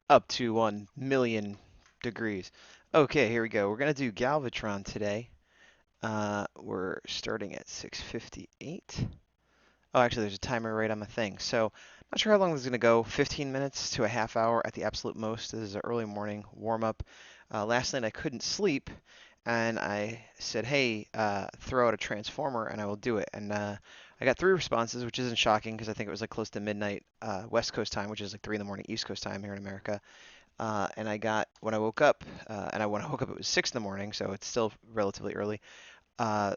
up to 1,000,000 degrees. Okay, here we go. We're gonna do Galvatron today. We're starting at 6:58. Oh, actually, there's a timer right on the thing. So, not sure how long this is gonna go. 15 minutes to a half hour at the absolute most. This is an early morning warm up. Last night I couldn't sleep, and I said, "Hey, throw out a transformer, and I will do it." And I got three responses, which isn't shocking because I think it was like close to midnight West Coast time, which is like 3 in the morning East Coast time here in America. And I got when I woke up, when I woke up it was 6 in the morning, so it's still relatively early.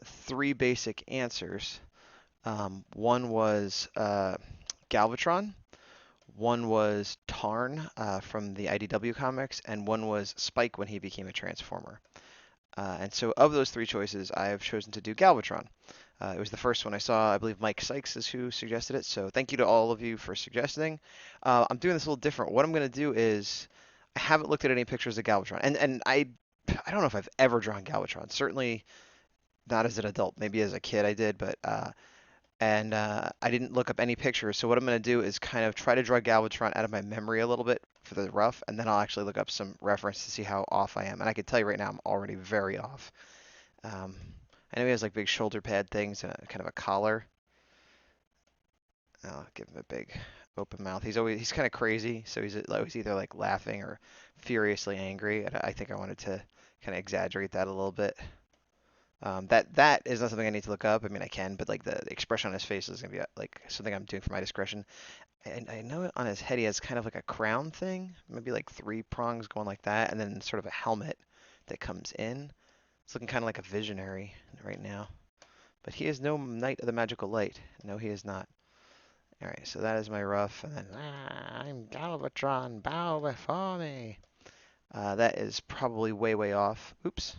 Three basic answers. One was Galvatron, one was Tarn from the IDW comics, and one was Spike when he became a Transformer. And so, of those three choices, I have chosen to do Galvatron. It was the first one I saw. I believe Mike Sykes is who suggested it. So, thank you to all of you for suggesting. I'm doing this a little different. What I'm going to do is, I haven't looked at any pictures of Galvatron, and I don't know if I've ever drawn Galvatron. Certainly not as an adult. Maybe as a kid I did, but I didn't look up any pictures. So what I'm going to do is kind of try to draw Galvatron out of my memory a little bit for the rough, and then I'll actually look up some reference to see how off I am. And I can tell you right now, I'm already very off. Um, I know he has like big shoulder pad things and kind of a collar. I'll give him a big open mouth. He's kind of crazy, so he's always either like laughing or furiously angry. And I think I wanted to kind of exaggerate that a little bit. That is not something I need to look up. I mean, I can, but like the expression on his face is gonna be like something I'm doing for my discretion. And I know on his head he has kind of like a crown thing, maybe like three prongs going like that, and then sort of a helmet that comes in. It's looking kind of like a visionary right now. But he is no Knight of the Magical Light. No, he is not. All right, so that is my rough, and then I'm Galvatron, bow before me. That is probably way, way off. Oops.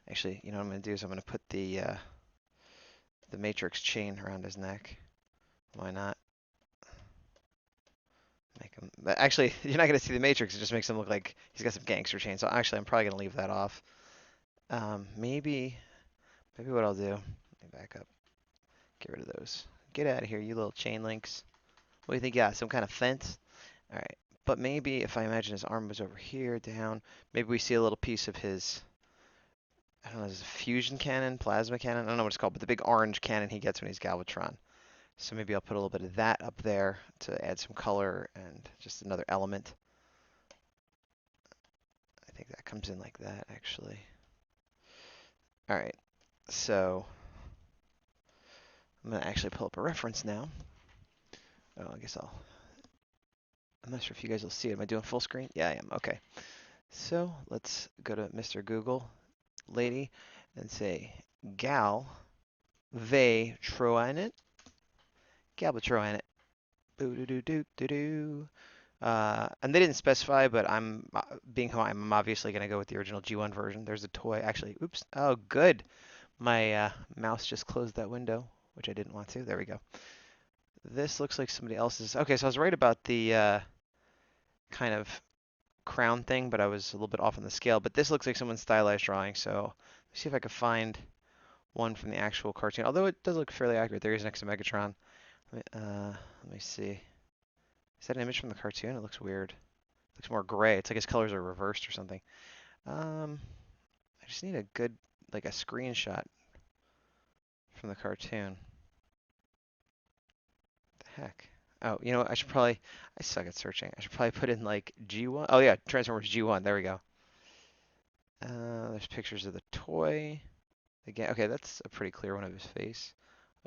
Actually, you know what I'm gonna do is I'm gonna put the Matrix chain around his neck. Why not? Make him. Actually, you're not gonna see the Matrix. It just makes him look like he's got some gangster chain. So actually, I'm probably gonna leave that off. Maybe what I'll do. Let me back up. Get rid of those. Get out of here, you little chain links. What do you think? Yeah, some kind of fence. All right. But maybe if I imagine his arm was over here, down, maybe we see a little piece of his, I don't know, is it a fusion cannon, plasma cannon? I don't know what it's called, but the big orange cannon he gets when he's Galvatron. So maybe I'll put a little bit of that up there to add some color and just another element. I think that comes in like that, actually. All right, so I'm going to actually pull up a reference now. Oh, I'm not sure if you guys will see it. Am I doing full screen? Yeah, I am. Okay. So let's go to Mr. Google, lady, and say Gal Ve Troinet. Galbatroinet. Boo doo doo doo doo doo. And they didn't specify, but I'm being who I'm obviously going to go with the original G1 version. There's a toy. Actually, oops. Oh, good. My mouse just closed that window, which I didn't want to. There we go. This looks like somebody else's. Okay, so I was right about the kind of crown thing, but I was a little bit off on the scale. But this looks like someone's stylized drawing, so let's see if I can find one from the actual cartoon. Although it does look fairly accurate. There he is next to Megatron. Let me see. Is that an image from the cartoon? It looks weird. It looks more gray. It's like his colors are reversed or something. I just need a good, like a screenshot from the cartoon. The heck? Oh, you know what? I suck at searching. I should probably put in like G1. Oh yeah, Transformers G1. There we go. There's pictures of the toy. Again, okay, that's a pretty clear one of his face.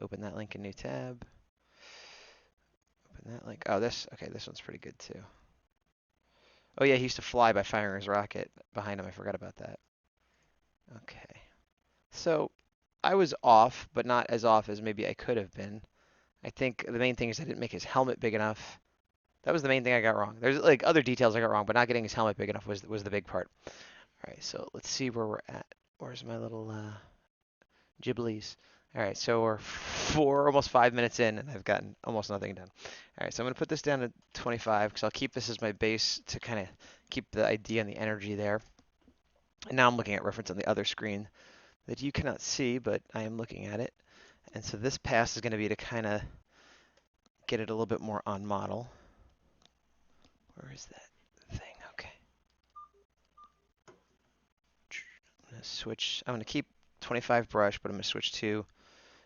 Open that link in new tab. Open that link. Oh, okay, this one's pretty good too. Oh yeah, he used to fly by firing his rocket behind him. I forgot about that. Okay. So I was off, but not as off as maybe I could have been. I think the main thing is I didn't make his helmet big enough. That was the main thing I got wrong. There's like other details I got wrong, but not getting his helmet big enough was the big part. All right, so let's see where we're at. Where's my little Ghiblies? All right, so we're almost 5 minutes in, and I've gotten almost nothing done. All right, so I'm gonna put this down to 25 because I'll keep this as my base to kind of keep the idea and the energy there. And now I'm looking at reference on the other screen that you cannot see, but I am looking at it. And so this pass is going to be to kind of get it a little bit more on model. Where is that thing? Okay. I'm gonna switch. I'm gonna keep 25 brush, but I'm gonna switch to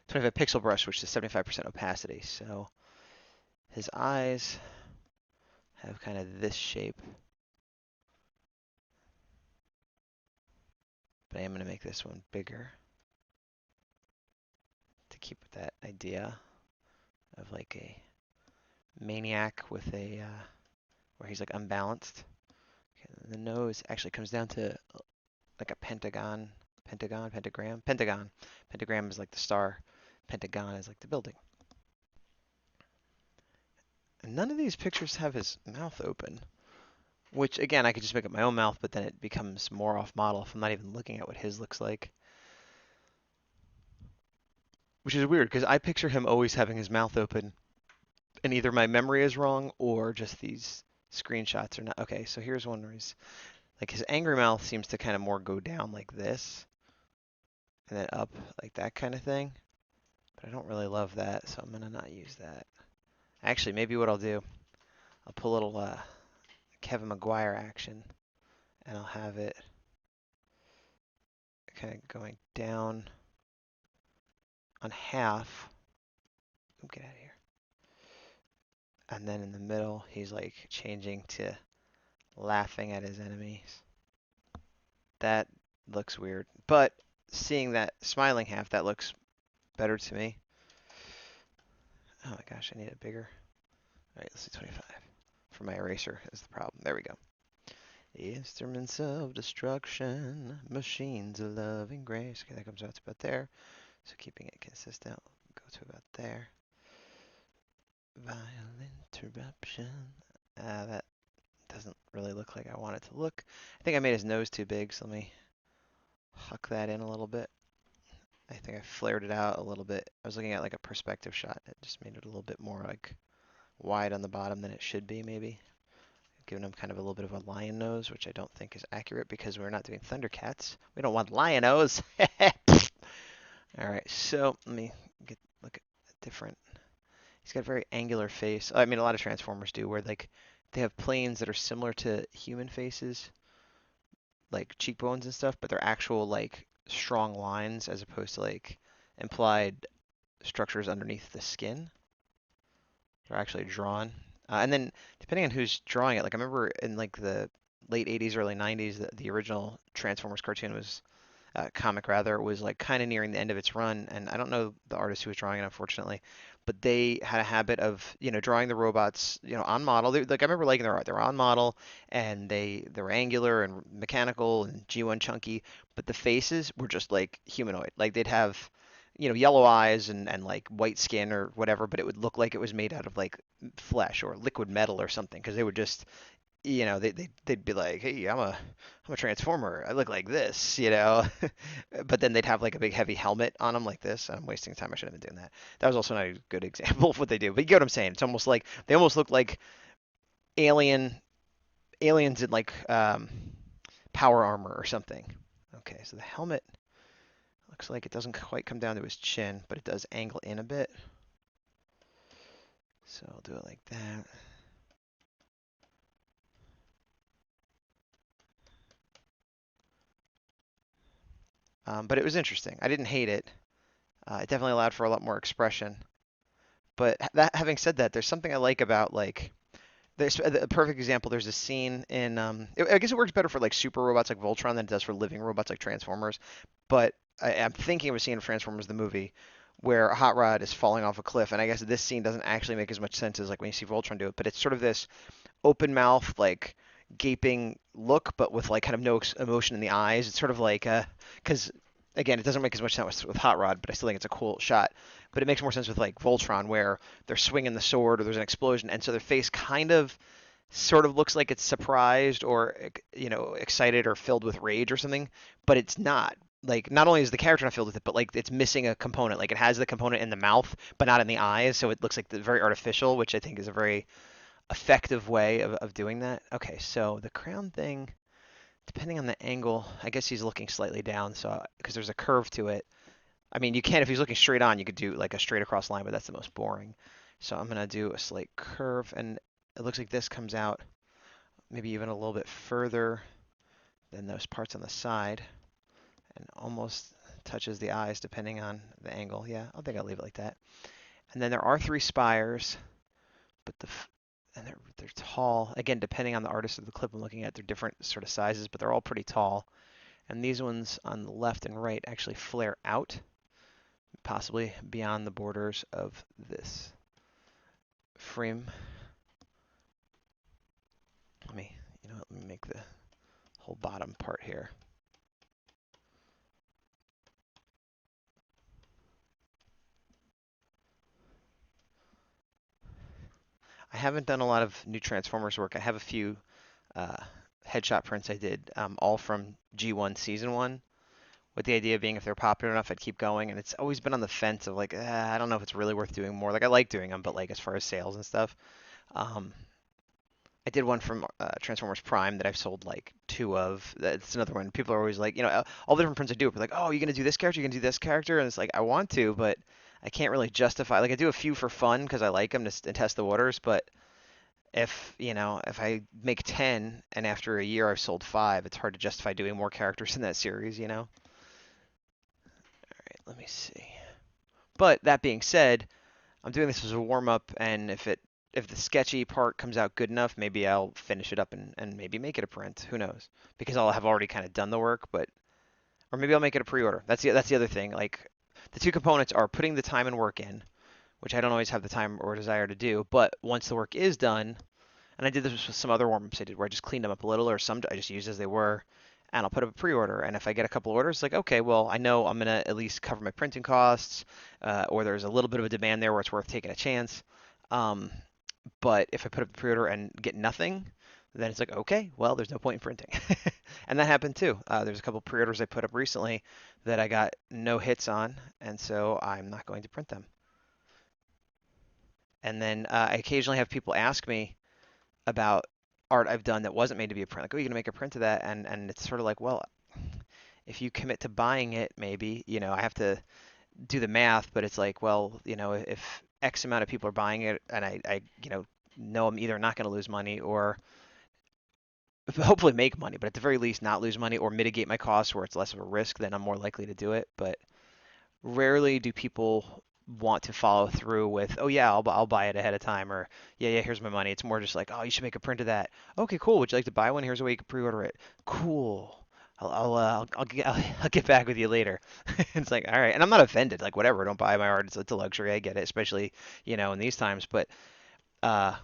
25 pixel brush, which is 75% opacity. So his eyes have kind of this shape. But I am gonna make this one bigger to keep with that idea of like a maniac with a where he's like unbalanced. Okay, the nose actually comes down to like a pentagon, pentagram. Pentagram is like the star. Pentagon is like the building. And none of these pictures have his mouth open, which again, I could just make up my own mouth, but then it becomes more off model if I'm not even looking at what his looks like. Which is weird because I picture him always having his mouth open, and either my memory is wrong or just these screenshots are not. Okay, so here's one where he's like his angry mouth seems to kind of more go down like this and then up like that kind of thing. But I don't really love that, so I'm gonna not use that. Actually, maybe what I'll do, I'll pull a little Kevin McGuire action, and I'll have it kind of going down on half. Ooh, get out of here. And then in the middle, he's like changing to laughing at his enemies. That looks weird, but seeing that smiling half, that looks better to me. Oh my gosh, I need it bigger. All right, let's do 25. For my eraser is the problem. There we go. Instruments of destruction, machines of loving grace. Okay, that comes out to about there. So keeping it consistent, we'll go to about there. Violent interruption. That doesn't really look like I want it to look. I think I made his nose too big, so let me huck that in a little bit. I think I flared it out a little bit. I was looking at like a perspective shot. It just made it a little bit more like wide on the bottom than it should be, maybe. Giving him kind of a little bit of a lion nose, which I don't think is accurate because we're not doing Thundercats. We don't want lion nose. All right, so let me look at a different. He's got a very angular face. I mean, a lot of Transformers do, where like they have planes that are similar to human faces, like cheekbones and stuff, but they're actual like strong lines as opposed to like implied structures underneath the skin. They're actually drawn. And then depending on who's drawing it, like I remember in like the late 80s, early 90s, the original Transformers cartoon was comic rather was like kind of nearing the end of its run, and I don't know the artist who was drawing it, unfortunately, but they had a habit of drawing the robots on model. Like I remember liking their art. They were on model, and they were angular and mechanical and G1 chunky, but the faces were just like humanoid. Like they'd have yellow eyes and like white skin or whatever, but it would look like it was made out of like flesh or liquid metal or something because they would just they'd be like, hey, I'm a transformer. I look like this, but then they'd have like a big heavy helmet on them like this. I'm wasting time. I shouldn't have been doing that. That was also not a good example of what they do. But you get what I'm saying. It's almost like they almost look like aliens in like power armor or something. Okay, so the helmet looks like it doesn't quite come down to his chin, but it does angle in a bit. So I'll do it like that. But it was interesting. I didn't hate it. It definitely allowed for a lot more expression. But having said that, there's something I like about like there's a perfect example. There's a scene in I guess it works better for like super robots like Voltron than it does for living robots like Transformers. But I'm thinking of a scene of Transformers the movie where a hot rod is falling off a cliff, and I guess this scene doesn't actually make as much sense as like when you see Voltron do it. But it's sort of this open mouth like gaping look, but with like kind of no emotion in the eyes. It's sort of like because again, it doesn't make as much sense with Hot Rod, but I still think it's a cool shot. But it makes more sense with like Voltron, where they're swinging the sword or there's an explosion, and so their face kind of sort of looks like it's surprised or excited or filled with rage or something, but it's not. Like not only is the character not filled with it, but like it's missing a component. Like it has the component in the mouth, but not in the eyes, so it looks like very artificial, which I think is a very effective way of doing that. Okay, so the crown thing, depending on the angle, I guess he's looking slightly down, so because there's a curve to it. I mean, you can if he's looking straight on, you could do like a straight across line, but that's the most boring. So I'm gonna do a slight curve, and it looks like this comes out maybe even a little bit further than those parts on the side, and almost touches the eyes depending on the angle. Yeah, I think I'll leave it like that. And then there are 3 spires, but and they're tall. Again, depending on the artist of the clip I'm looking at, they're different sort of sizes, but they're all pretty tall. And these ones on the left and right actually flare out, possibly beyond the borders of this frame. Let me, let me make the whole bottom part here. I haven't done a lot of new Transformers work. I have a few uh, headshot prints I did, all from G1 Season 1, with the idea being if they're popular enough, I'd keep going. And it's always been on the fence of like, I don't know if it's really worth doing more. Like, I like doing them, but like as far as sales and stuff, um, I did one from Transformers Prime that I've sold like 2 of. That's another one. People are always like, all the different prints I do, are like, oh, you're gonna do this character, you're gonna do this character, and it's like I want to, but I can't really justify. Like, I do a few for fun because I like them to test the waters, but if I make 10 and after a year I've sold 5, it's hard to justify doing more characters in that series. All right, let me see. But that being said, I'm doing this as a warm up, and if the sketchy part comes out good enough, maybe I'll finish it up and maybe make it a print. Who knows? Because I'll have already kind of done the work, or maybe I'll make it a pre-order. That's the other thing. Like, the 2 components are putting the time and work in, which I don't always have the time or desire to do, but once the work is done, and I did this with some other warm-ups I did where I just cleaned them up a little, or some I just used as they were, and I'll put up a pre-order. And if I get a couple orders, it's like, okay, well, I know I'm gonna at least cover my printing costs, or there's a little bit of a demand there where it's worth taking a chance. Um, but if I put up the pre-order and get nothing, then it's like, okay, well, there's no point in printing. And that happened too. There's a couple pre-orders I put up recently that I got no hits on, and so I'm not going to print them. And then I occasionally have people ask me about art I've done that wasn't made to be a print. Like, oh, you're gonna make a print of that, and it's sort of like, well, if you commit to buying it, maybe, I have to do the math, but it's like, well, if X amount of people are buying it, and I know I'm either not going to lose money or hopefully make money, but at the very least not lose money or mitigate my costs where it's less of a risk, then I'm more likely to do it. But rarely do people want to follow through with, oh yeah, I'll buy it ahead of time, or yeah, here's my money. It's more just like, oh, you should make a print of that. Okay, cool. Would you like to buy one? Here's a way you can pre-order it. Cool. I'll get back with you later. It's like, all right, and I'm not offended. Like, whatever, don't buy my art. It's a luxury. I get it, especially in these times. Uh,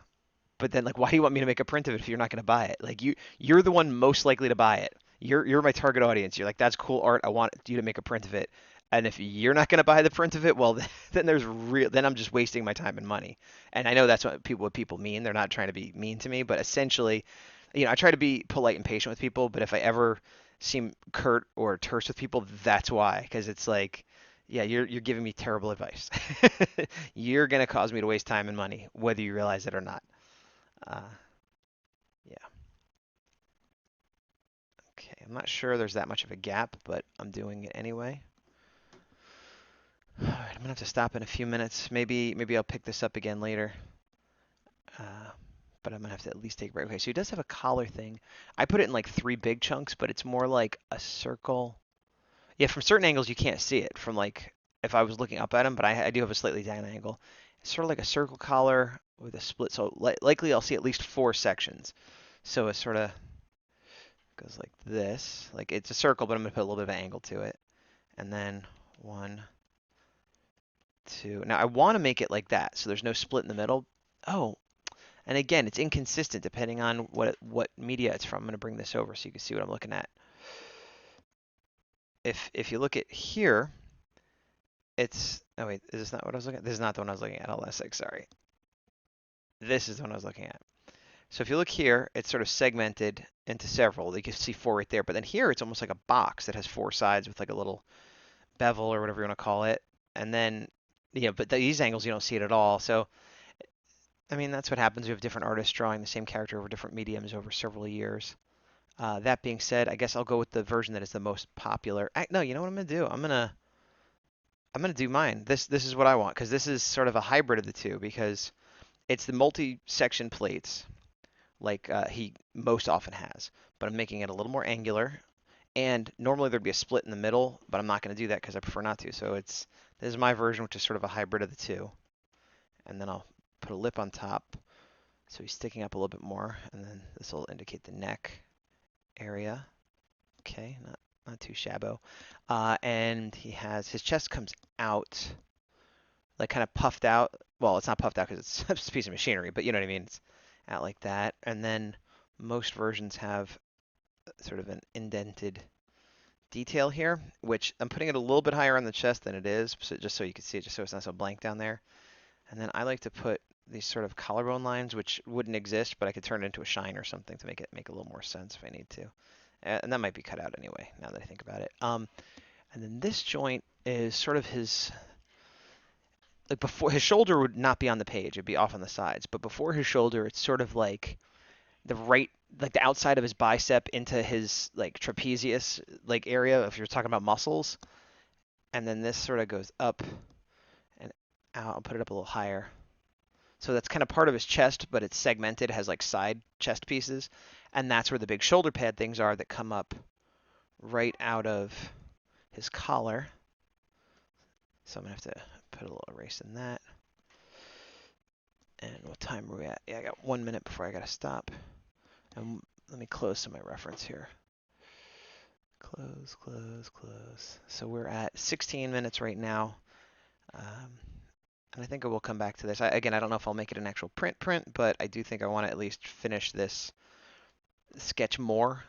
but then, like, why do you want me to make a print of it if you're not going to buy it? Like, you're the one most likely to buy it. You're my target audience. You're like, that's cool art. I want you to make a print of it. And if you're not going to buy the print of it, well, then I'm just wasting my time and money. And I know that's what people mean. They're not trying to be mean to me, but essentially, I try to be polite and patient with people. But if I ever seem curt or terse with people, that's why. Because it's like, yeah, you're giving me terrible advice. You're going to cause me to waste time and money, whether you realize it or not. Uh, yeah. Okay. I'm not sure there's that much of a gap, but I'm doing it anyway. All right, I'm gonna have to stop in a few minutes. Maybe I'll pick this up again later. Uh, but I'm gonna have to at least take a break. Okay, so he does have a collar thing. I put it in like 3 big chunks, but it's more like a circle. Yeah, from certain angles you can't see it. From like if I was looking up at him, but I do have a slightly down angle. It's sort of like a circle collar with a split. So likely I'll see at least 4 sections. So it sort of goes like this. Like, it's a circle, but I'm gonna put a little bit of an angle to it. And then 1, 2. Now I want to make it like that, so there's no split in the middle. Oh, and again, it's inconsistent depending on what media it's from. I'm going to bring this over so you can see what I'm looking at. If you look at here, oh wait, is this not what I was looking at? This is not the one I was looking at. LS6, sorry. This is the one I was looking at. So if you look here, it's sort of segmented into several. You can see 4 right there, but then here it's almost like a box that has 4 sides with like a little bevel or whatever you want to call it. And then, but these angles you don't see it at all. So, I mean, that's what happens. We have different artists drawing the same character over different mediums over several years. That being said, I guess I'll go with the version that is the most popular. No, you know what I'm gonna do? I'm gonna do mine. This is what I want, because this is sort of a hybrid of the two, because it's the multi-section plates like he most often has. But I'm making it a little more angular. And normally there'd be a split in the middle, but I'm not going to do that because I prefer not to. So this is my version, which is sort of a hybrid of the two. And then I'll put a lip on top, so he's sticking up a little bit more. And then this will indicate the neck area. Okay, not too shabbo. And his chest comes out, like kind of puffed out. Well, it's not puffed out because it's just a piece of machinery, but you know what I mean. It's out like that. And then most versions have sort of an indented detail here, which I'm putting it a little bit higher on the chest than it is, so just so you can see it, just so it's not so blank down there. And then I like to put these sort of collarbone lines, which wouldn't exist, but I could turn it into a shine or something to make a little more sense if I need to. And that might be cut out anyway, now that I think about it. And then this joint is sort of his, like before, his shoulder would not be on the page, it'd be off on the sides. But before his shoulder, it's sort of like like the outside of his bicep into his like trapezius like area, if you're talking about muscles. And then this sort of goes up and out. I'll put it up a little higher. So that's kind of part of his chest, but it's segmented, has like side chest pieces. And that's where the big shoulder pad things are that come up right out of his collar. So I'm going to have to put a little erase in that. And what time are we at? Yeah, I got 1 minute before I got to stop. And let me close some of my reference here. Close, close, close. So we're at 16 minutes right now. And I think I will come back to this. Again, I don't know if I'll make it an actual print, but I do think I want to at least finish this sketch more.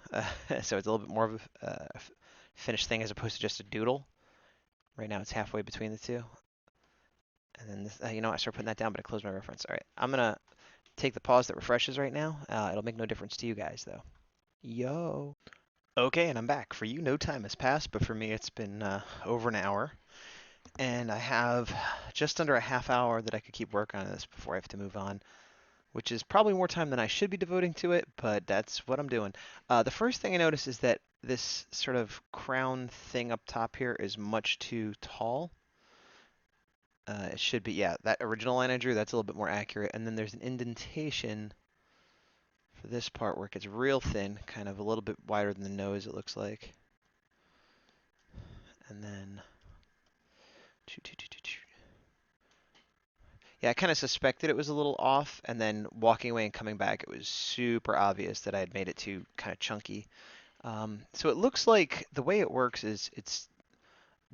So it's a little bit more of a finished thing as opposed to just a doodle. Right now it's halfway between the two. And then this, I start putting that down, but I close my reference. All right, I'm going to take the pause that refreshes right now. It'll make no difference to you guys, though. Yo. Okay, and I'm back. For you, no time has passed, but for me, it's been over an hour. And I have just under a half hour that I could keep working on this before I have to move on, which is probably more time than I should be devoting to it, but that's what I'm doing. The first thing I notice is that this sort of crown thing up top here is much too tall. It should be, yeah, that original line I drew, that's a little bit more accurate. And then there's an indentation for this part where it gets real thin, kind of a little bit wider than the nose, it looks like. And then, yeah, I kind of suspected it was a little off, and then walking away and coming back, it was super obvious that I had made it too kind of chunky. So it looks like the way it works is it's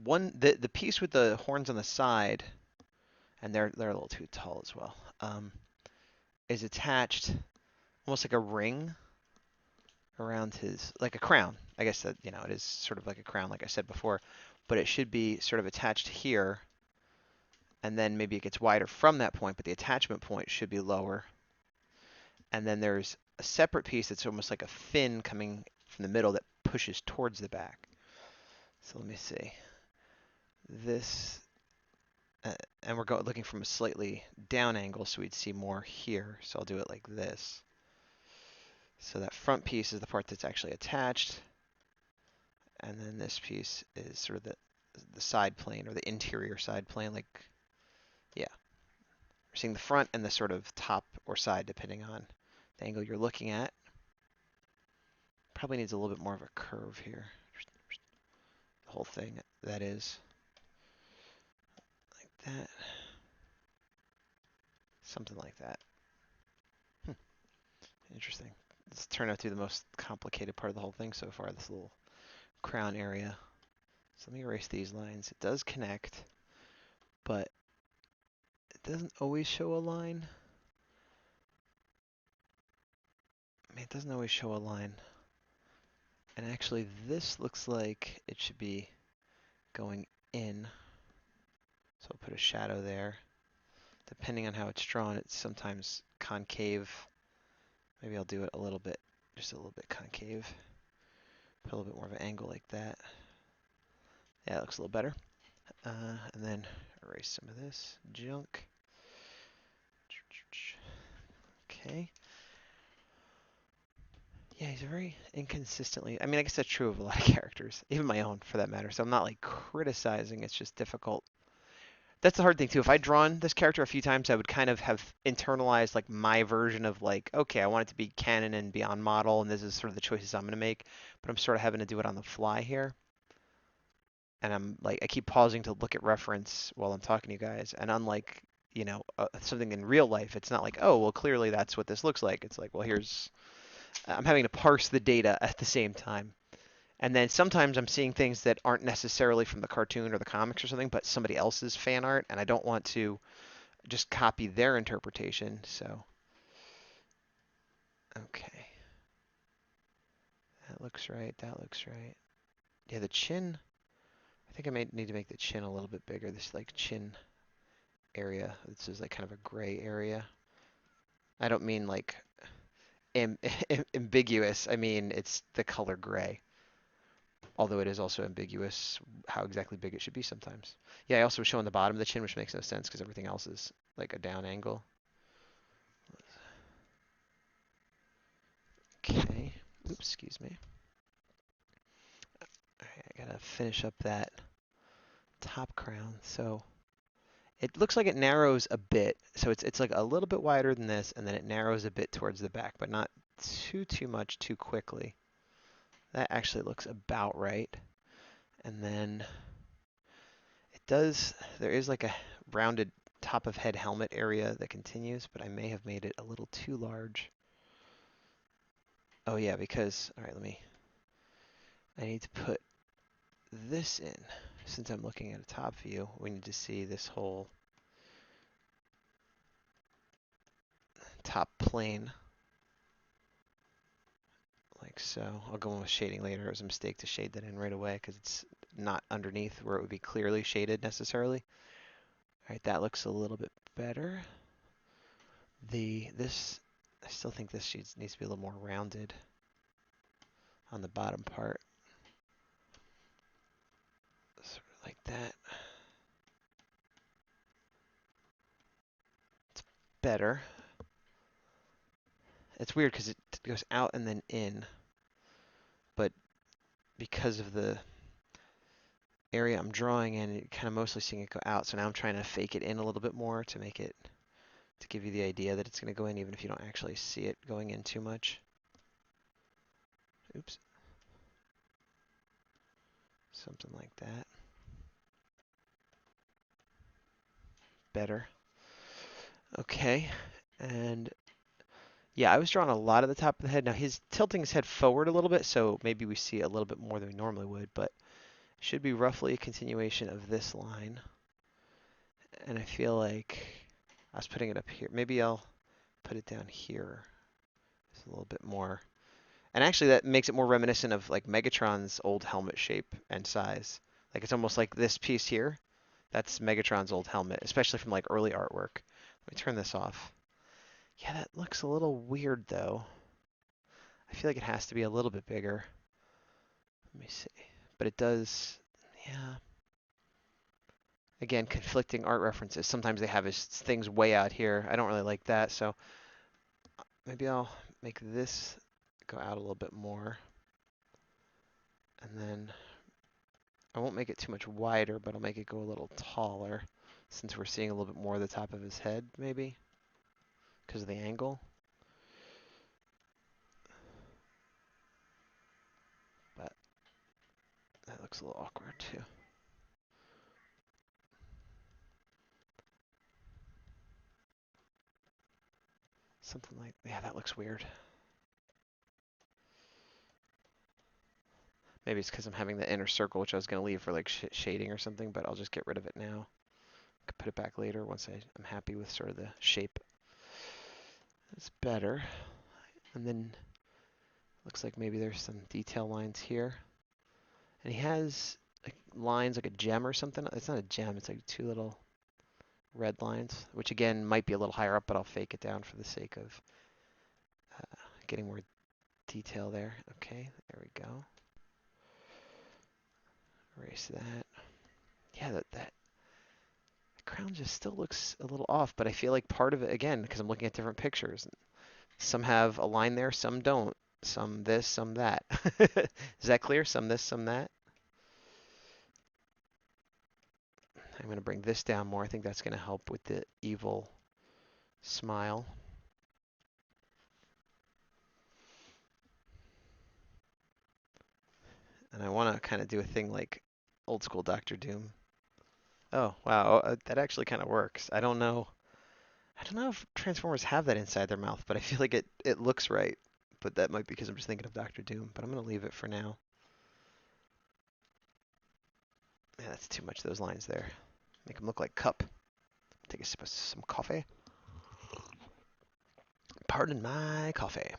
the piece with the horns on the side, and they're a little too tall as well, is attached almost like a ring around his, like a crown. I guess that, it is sort of like a crown, like I said before, but it should be sort of attached here, and then maybe it gets wider from that point, but the attachment point should be lower. And then there's a separate piece that's almost like a fin coming from the middle that pushes towards the back. So let me see. This, and we're looking from a slightly down angle, so we'd see more here. So I'll do it like this. So that front piece is the part that's actually attached. And then this piece is sort of the side plane, or the interior side plane, like, yeah. We're seeing the front and the sort of top or side, depending on the angle you're looking at. Probably needs a little bit more of a curve here. The whole thing, that is. Like that. Something like that. Interesting. This turned out to be the most complicated part of the whole thing so far, this little crown area. So let me erase these lines. It does connect, but it doesn't always show a line. I mean, it doesn't always show a line. And actually, this looks like it should be going in. So I'll put a shadow there. Depending on how it's drawn, it's sometimes concave. Maybe I'll do it a little bit, just a little bit concave. Put a little bit more of an angle like that. Yeah, it looks a little better. And then erase some of this junk. Okay. Yeah, he's very inconsistently. I mean, I guess that's true of a lot of characters, even my own for that matter. So I'm not like criticizing, it's just difficult. That's the hard thing too. If I'd drawn this character a few times, I would kind of have internalized like my version of like, okay, I want it to be canon and beyond model, and this is sort of the choices I'm going to make. But I'm sort of having to do it on the fly here, and I'm like, I keep pausing to look at reference while I'm talking to you guys. And unlike, something in real life, it's not like, oh, well, clearly that's what this looks like. It's like, well, I'm having to parse the data at the same time. And then sometimes I'm seeing things that aren't necessarily from the cartoon or the comics or something, but somebody else's fan art, and I don't want to just copy their interpretation. So, okay, that looks right. That looks right. Yeah, the chin. I think I may need to make the chin a little bit bigger. This like chin area. This is like kind of a gray area. I don't mean like am ambiguous. I mean it's the color gray. Although it is also ambiguous how exactly big it should be sometimes. Yeah, I also was showing the bottom of the chin, which makes no sense because everything else is like a down angle. Okay. Oops, excuse me. All right, I gotta finish up that top crown. So it looks like it narrows a bit. So it's like a little bit wider than this, and then it narrows a bit towards the back, but not too much too quickly. That actually looks about right. And then there is like a rounded top of head helmet area that continues, but I may have made it a little too large. Oh yeah, because, all right, I need to put this in. Since I'm looking at a top view, we need to see this whole top plane, like so. I'll go in with shading later. It was a mistake to shade that in right away because it's not underneath where it would be clearly shaded necessarily. All right, that looks a little bit better. I still think this needs to be a little more rounded on the bottom part. Sort of like that. It's better. It's weird because it goes out and then in, but because of the area I'm drawing in, you're kind of mostly seeing it go out. So now I'm trying to fake it in a little bit more to give you the idea that it's going to go in even if you don't actually see it going in too much. Oops. Something like that. Better. Okay. And yeah, I was drawing a lot of the top of the head. Now he's tilting his head forward a little bit, so maybe we see a little bit more than we normally would, but it should be roughly a continuation of this line. And I feel like I was putting it up here. Maybe I'll put it down here. It's a little bit more. And actually that makes it more reminiscent of like Megatron's old helmet shape and size. Like it's almost like this piece here. That's Megatron's old helmet, especially from like early artwork. Let me turn this off. Yeah, that looks a little weird though. I feel like it has to be a little bit bigger. Let me see. But it does, yeah. Again, conflicting art references. Sometimes they have his things way out here. I don't really like that, so maybe I'll make this go out a little bit more. And then I won't make it too much wider, but I'll make it go a little taller since we're seeing a little bit more of the top of his head, maybe, because of the angle. But that looks a little awkward too. Something like, yeah, that looks weird. Maybe it's because I'm having the inner circle, which I was going to leave for like shading or something, but I'll just get rid of it now. I could put it back later once I'm happy with sort of the shape. That's better. And then looks like maybe there's some detail lines here. And he has like lines like a gem or something. It's not a gem, it's like two little red lines, which again might be a little higher up, but I'll fake it down for the sake of getting more detail there. Okay, there we go. Erase that. Yeah, that crown just still looks a little off, but I feel like part of it, again, because I'm looking at different pictures, some have a line there, some don't. Some this, some that. Is that clear? Some this, some that. I'm going to bring this down more. I think that's going to help with the evil smile. And I want to kind of do a thing like old school Doctor Doom. Oh, wow, that actually kind of works. I don't know. I don't know if Transformers have that inside their mouth, but I feel like it looks right. But that might be because I'm just thinking of Doctor Doom. But I'm going to leave it for now. Yeah, that's too much, those lines there. Make them look like cup. Take a sip of some coffee. Pardon my coffee.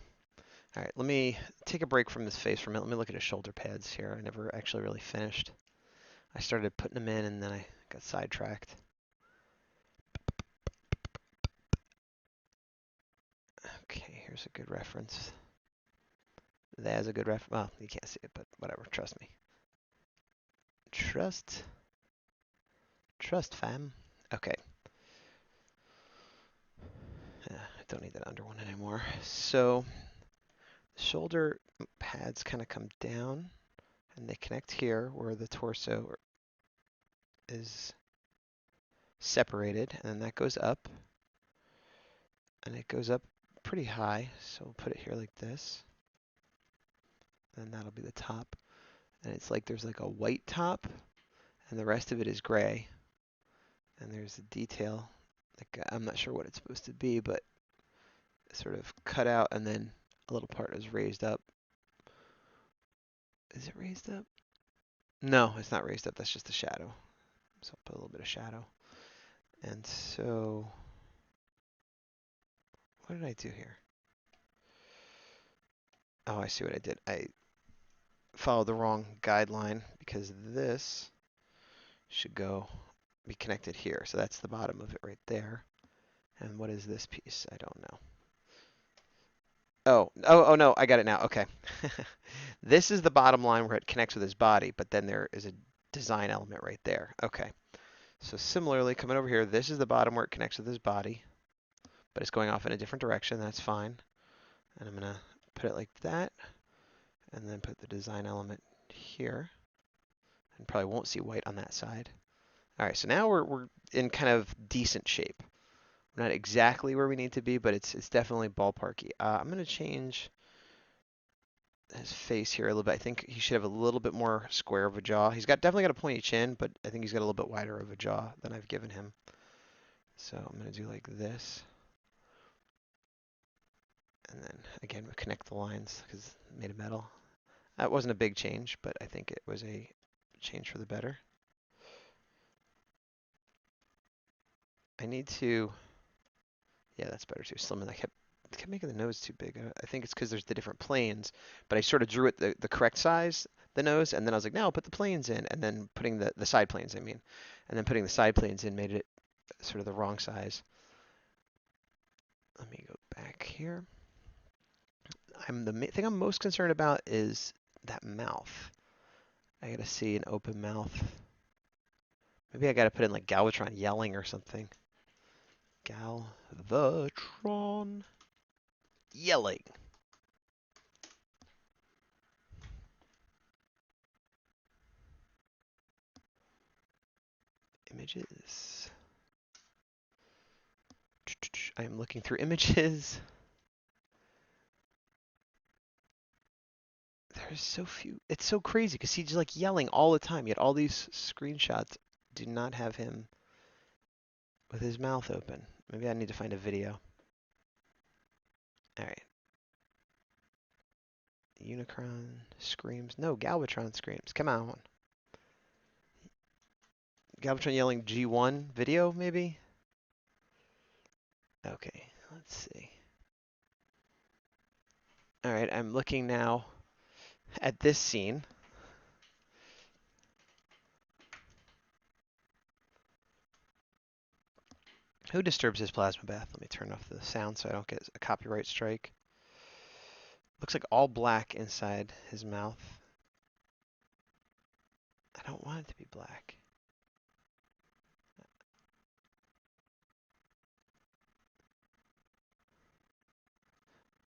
All right, let me take a break from this face for a minute. Let me look at his shoulder pads here. I never actually really finished. I started putting them in and then I got sidetracked. Okay, here's a good reference. That's a good reference. Well, you can't see it, but whatever. Trust me. Trust, fam. Okay. I don't need that under one anymore. So the shoulder pads kind of come down and they connect here where the torso is separated, and then that goes up, and it goes up pretty high. So we'll put it here like this, and that'll be the top. And it's like there's like a white top, and the rest of it is gray. And there's a detail, like I'm not sure what it's supposed to be, but sort of cut out, and then a little part is raised up. Is it raised up? No, it's not raised up. That's just a shadow. So I'll put a little bit of shadow. And so, what did I do here? Oh, I see what I did. I followed the wrong guideline because this should be connected here. So that's the bottom of it right there. And what is this piece? I don't know. Oh no, I got it now. Okay. This is the bottom line where it connects with his body, but then there is a design element right there. Okay. So similarly, coming over here, this is the bottom where it connects with his body, but it's going off in a different direction. That's fine. And I'm going to put it like that, and then put the design element here. And probably won't see white on that side. All right, so now we're in kind of decent shape. We're not exactly where we need to be, but it's definitely ballparky. I'm going to change his face here a little bit. I think he should have a little bit more square of a jaw. He's definitely got a pointy chin, but I think he's got a little bit wider of a jaw than I've given him. So I'm going to do like this. And then again, we connect the lines because made of metal. That wasn't a big change, but I think it was a change for the better. I need to, yeah, that's better too. Slim, and I kept making the nose too big. I think it's because there's the different planes, but I sort of drew it the correct size, the nose, and then I was like, no, I'll put the planes in, and then putting the side planes, I mean, and then putting the side planes in made it sort of the wrong size. Let me go back here. The thing I'm most concerned about is that mouth. I gotta see an open mouth. Maybe I gotta put in like Galvatron yelling or something. Galvatron yelling. Images. I am looking through images. There's so few. It's so crazy because he's just like yelling all the time. Yet all these screenshots do not have him with his mouth open. Maybe I need to find a video. All right. Unicron screams. No, Galvatron screams. Come on. Galvatron yelling G1 video, maybe? Okay, let's see. All right, I'm looking now at this scene. Who disturbs his plasma bath? Let me turn off the sound so I don't get a copyright strike. Looks like all black inside his mouth. I don't want it to be black.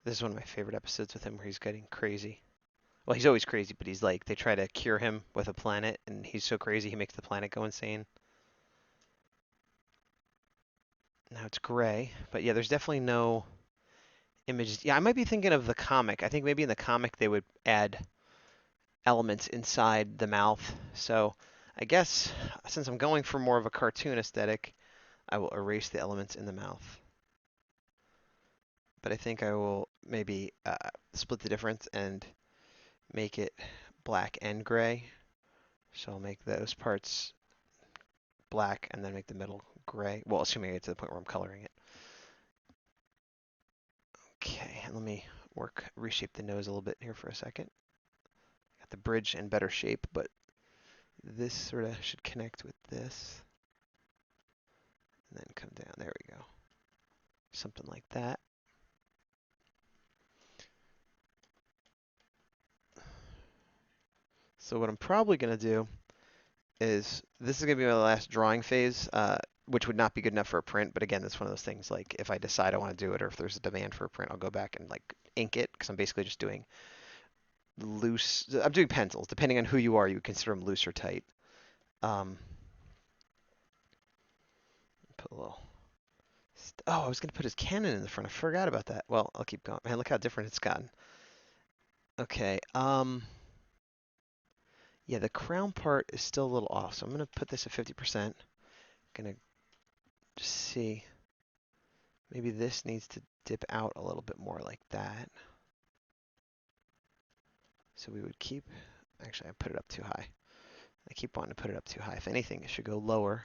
This is one of my favorite episodes with him where he's getting crazy. Well, he's always crazy, but he's like, they try to cure him with a planet, and he's so crazy he makes the planet go insane. Now it's gray, but yeah, there's definitely no images. Yeah, I might be thinking of the comic. I think maybe in the comic they would add elements inside the mouth. So I guess since I'm going for more of a cartoon aesthetic, I will erase the elements in the mouth. But I think I will maybe split the difference and make it black and gray. So I'll make those parts black and then make the middle gray. Well, assuming I get to the point where I'm coloring it. Okay, and let me reshape the nose a little bit here for a second. Got the bridge in better shape, but this sort of should connect with this. And then come down. There we go. Something like that. So what I'm probably going to do is, this is going to be my last drawing phase, which would not be good enough for a print. But again, that's one of those things, like if I decide I want to do it or if there's a demand for a print, I'll go back and like ink it, because I'm basically just doing loose. I'm doing pencils. Depending on who you are, you would consider them loose or tight. Put a little. Oh, I was going to put his cannon in the front. I forgot about that. Well, I'll keep going. Man, look how different it's gotten. Okay. Yeah, the crown part is still a little off, so I'm going to put this at 50%. Going to just see. Maybe this needs to dip out a little bit more like that. So we would keep, actually I put it up too high. I keep wanting to put it up too high. If anything, it should go lower.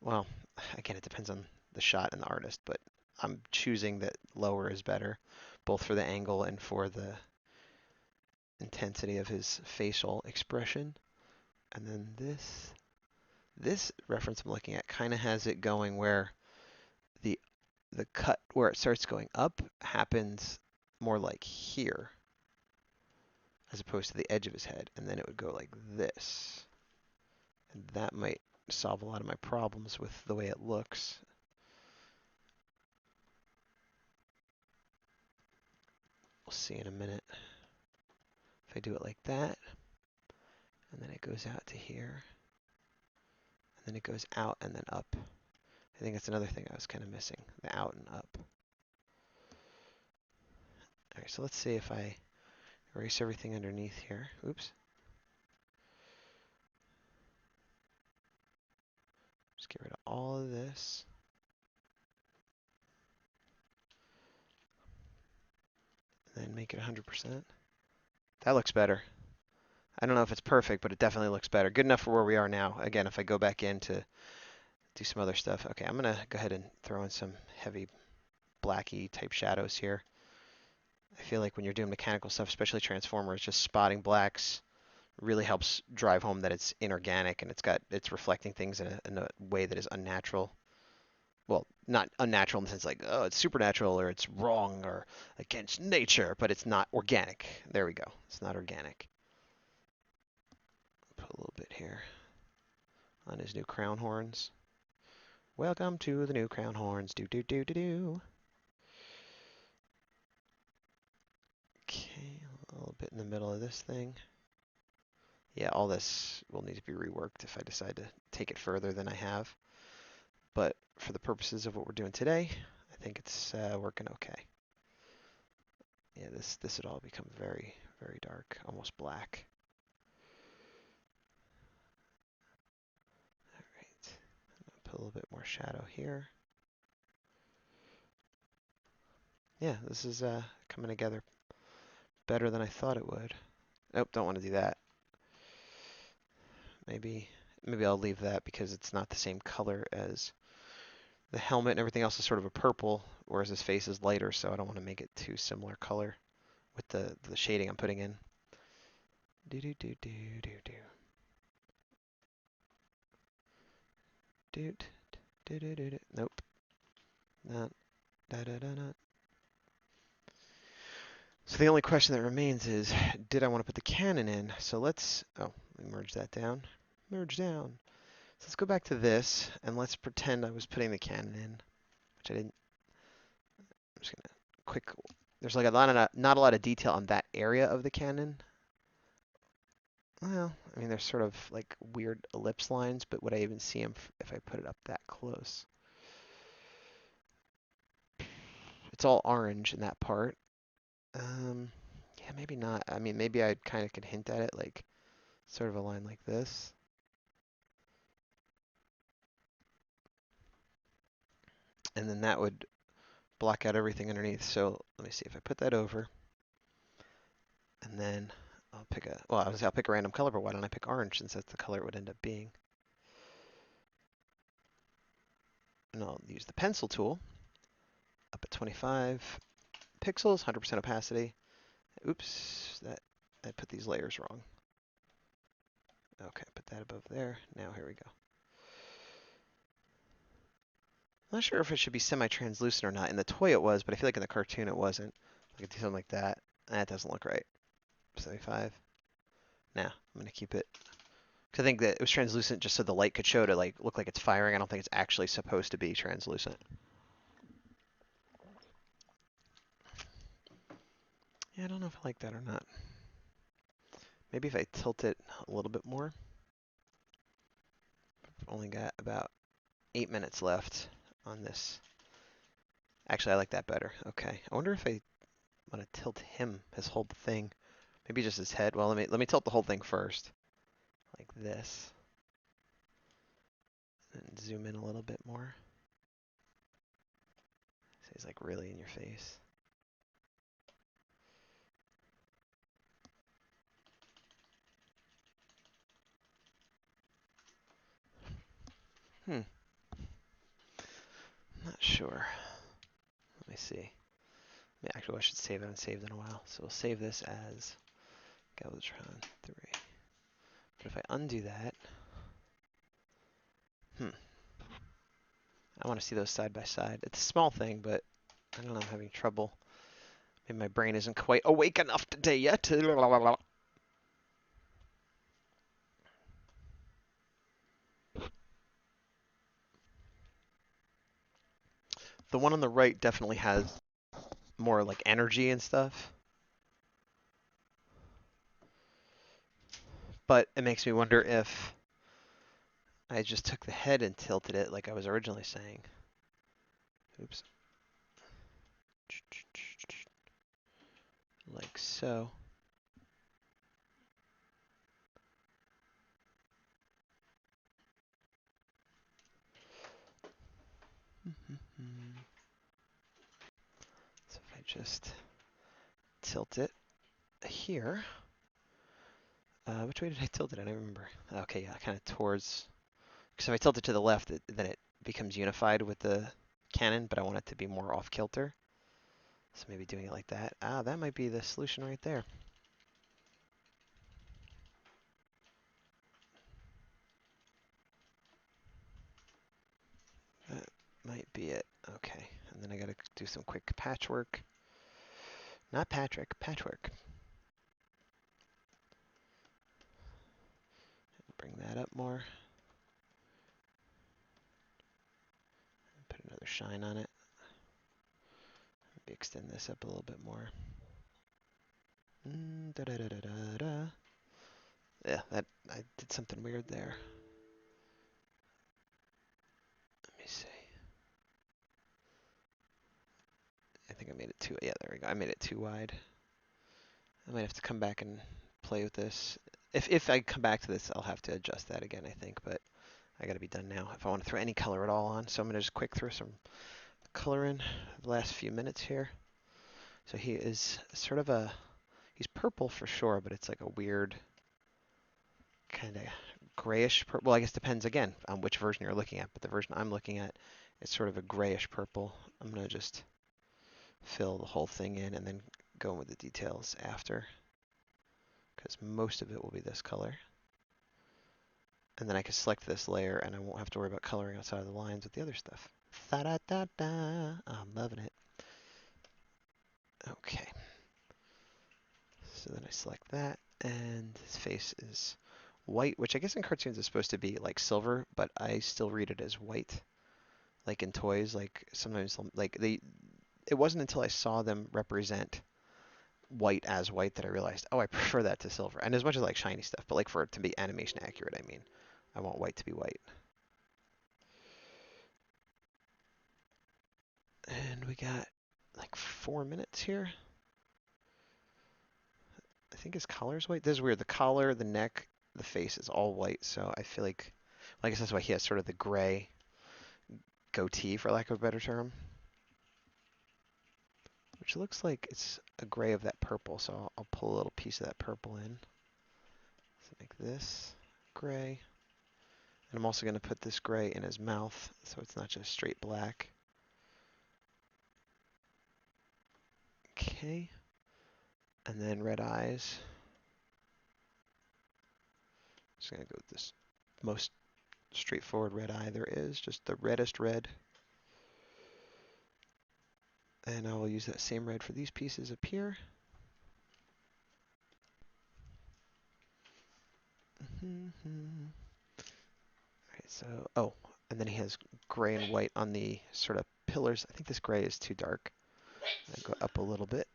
Well, again, it depends on the shot and the artist, but I'm choosing that lower is better, both for the angle and for the intensity of his facial expression. And then this reference I'm looking at kind of has it going where the cut where it starts going up happens more like here, as opposed to the edge of his head, and then it would go like this. And that might solve a lot of my problems with the way it looks. We'll see in a minute. If I do it like that, and then it goes out to here, and then it goes out and then up. I think that's another thing I was kind of missing, the out and up. All right, so let's see if I erase everything underneath here. Oops. Just get rid of all of this. And then make it 100%. That looks better. I don't know if it's perfect, but it definitely looks better. Good enough for where we are now. Again, if I go back in to do some other stuff. Okay, I'm going to go ahead and throw in some heavy blacky type shadows here. I feel like when you're doing mechanical stuff, especially Transformers, just spotting blacks really helps drive home that it's inorganic and it's reflecting things in a way that is unnatural. Well, not unnatural in the sense like, oh, it's supernatural or it's wrong or against nature, but it's not organic. There we go. It's not organic. Put a little bit here on his new crown horns. Welcome to the new crown horns. Do do do do do. Okay, a little bit in the middle of this thing. Yeah, all this will need to be reworked if I decide to take it further than I have. But for the purposes of what we're doing today, I think it's working okay. Yeah, this would all become very, very dark, almost black. All right, I'm gonna put a little bit more shadow here. Yeah, this is coming together better than I thought it would. Nope, don't want to do that. Maybe I'll leave that because it's not the same color as the helmet and everything else is sort of a purple, whereas his face is lighter, so I don't want to make it too similar color with the shading I'm putting in. Do do do do do do. Do do do do do. Nope. Not da da da da. So the only question that remains is, did I want to put the cannon in? So let's, oh, let me merge that down. Merge down. So let's go back to this, and let's pretend I was putting the cannon in, which I didn't. I'm just gonna there's like not a lot of detail on that area of the cannon. Well, I mean, there's sort of like weird ellipse lines, but would I even see them if I put it up that close? it's all orange in that part. Yeah, maybe not. I mean, maybe I kind of could hint at it, like sort of a line like this. And then that would block out everything underneath. So let me see if I put that over, and then I'll pick a, well, I'll pick a random color, but why don't I pick orange since that's the color it would end up being? And I'll use the pencil tool up at 25 pixels, 100% opacity. Oops, I put these layers wrong. Okay, put that above there. Now here we go. I'm not sure if it should be semi-translucent or not. In the toy it was, but I feel like in the cartoon it wasn't. I could do something like that. That doesn't look right. 75. Now, I'm going to keep it. Because I think that it was translucent just so the light could show to like look like it's firing. I don't think it's actually supposed to be translucent. Yeah, I don't know if I like that or not. Maybe if I tilt it a little bit more. I've only got about 8 minutes left on this. Actually, I like that better. Okay. I wonder if I want to tilt him, his whole thing. Maybe just his head. Well, let me tilt the whole thing first. Like this. And zoom in a little bit more. So he's like really in your face. Not sure. Let me see. Actually, I should save it. I haven't saved in a while. So we'll save this as Galvatron 3. But if I undo that, I want to see those side by side. It's a small thing, but I don't know, I'm having trouble. Maybe my brain isn't quite awake enough today yet. The one on the right definitely has more like energy and stuff. But it makes me wonder if I just took the head and tilted it like I was originally saying. Oops. Like so. So if I just tilt it here. Which way did I tilt it? I don't remember. Okay, yeah, kind of towards. Because if I tilt it to the left, then it becomes unified with the cannon, but I want it to be more off kilter. So maybe doing it like that. Ah, that might be the solution right there. That might be it. Okay, and then I gotta do some quick patchwork. Not Patrick, patchwork. Bring that up more. Put another shine on it. Maybe extend this up a little bit more. Da -da -da -da -da -da. Yeah, I did something weird there. Let me see. I think I made it too, yeah, there we go. I made it too wide. I might have to come back and play with this. If I come back to this, I'll have to adjust that again, I think, but I gotta be done now if I want to throw any color at all on. So I'm gonna just quick throw some color in the last few minutes here. So he is sort of he's purple for sure, but it's like a weird kind of grayish purple. Well, I guess depends again on which version you're looking at, but the version I'm looking at is sort of a grayish purple. I'm gonna just fill the whole thing in and then go in with the details after, because most of it will be this color. And then I can select this layer and I won't have to worry about coloring outside of the lines with the other stuff. Da-da-da-da. I'm loving it. Okay. So then I select that, and his face is white, which I guess in cartoons is supposed to be like silver, but I still read it as white. Like in toys, like sometimes like it wasn't until I saw them represent white as white that I realized, oh, I prefer that to silver. And as much as I like shiny stuff, but like for it to be animation accurate, I mean, I want white to be white. And we got like 4 minutes here. I think his collar's white. This is weird. The collar, the neck, the face is all white, so I feel like, well, I guess that's why he has sort of the gray goatee, for lack of a better term, which looks like it's a gray of that purple, so I'll pull a little piece of that purple in. So make this gray. And I'm also going to put this gray in his mouth, so it's not just straight black. Okay. And then red eyes. Just going to go with this most straightforward red eye there is, just the reddest red. And I will use that same red for these pieces up here. Alright, so, oh, and then he has gray and white on the sort of pillars. I think this gray is too dark. I'll go up a little bit.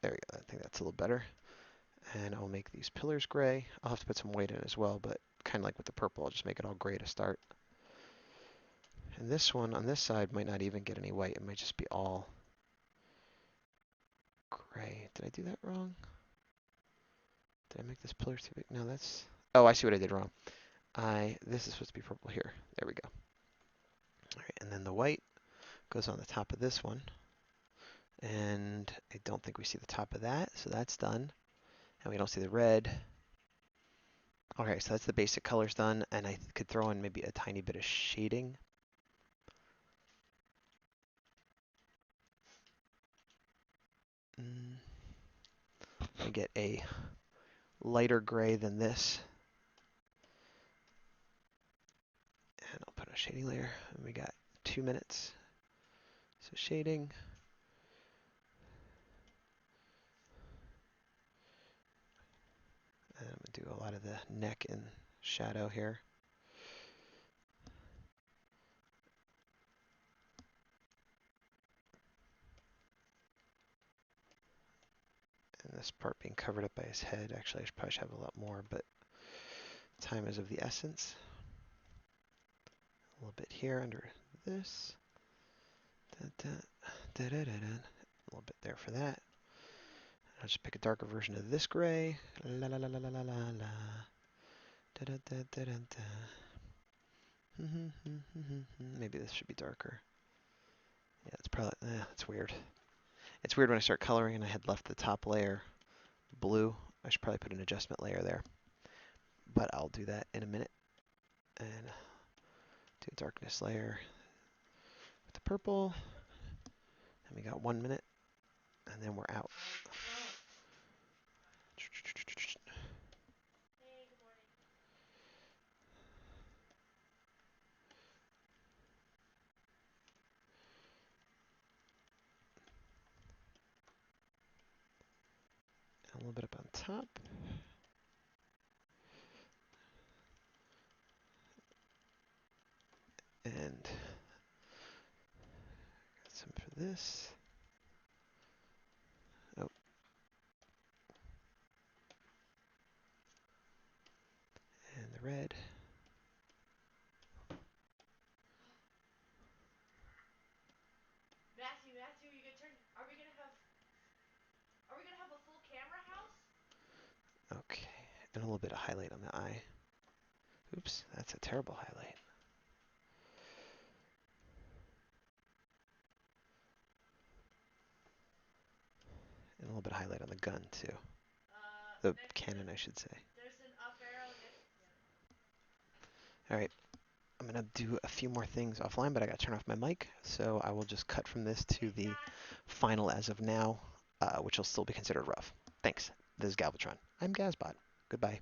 There we go. I think that's a little better. And I'll make these pillars gray. I'll have to put some white in as well, but kind of like with the purple, I'll just make it all gray to start. And this one on this side might not even get any white. It might just be all gray. Did I do that wrong? Did I make this pillar too big? No, that's... Oh, I see what I did wrong. This is supposed to be purple here. There we go. All right, and then the white goes on the top of this one. And I don't think we see the top of that, so that's done. And we don't see the red. Okay, so that's the basic colors done, and I could throw in maybe a tiny bit of shading. I get a lighter gray than this. And I'll put a shading layer, and we got 2 minutes. So shading. And I'm going to do a lot of the neck and shadow here. And this part being covered up by his head. Actually, I probably should have a lot more, but time is of the essence. A little bit here under this. A little bit there for that. I'll just pick a darker version of this gray. La la la la la la la la. Da da da da da da. Maybe this should be darker. Yeah, it's probably, that's weird. It's weird when I start coloring and I had left the top layer blue. I should probably put an adjustment layer there. But I'll do that in a minute. And do a darkness layer with the purple. And we got 1 minute. And then we're out. Hey, good morning. A little bit up on top. And got some for this. Oh. And the red. Matthew, you gonna turn? Are we gonna have? Are we gonna have a full camera house? Okay. And a little bit of highlight on the eye. Oops, that's a terrible highlight. And a little bit of highlight on the gun too. The cannon, I should say. There's an up arrow next. Yeah. All right. I'm going to do a few more things offline, but I got to turn off my mic, so I will just cut from this to the final as of now, which will still be considered rough. Thanks. This is Galvatron. I'm Gazbot. Goodbye.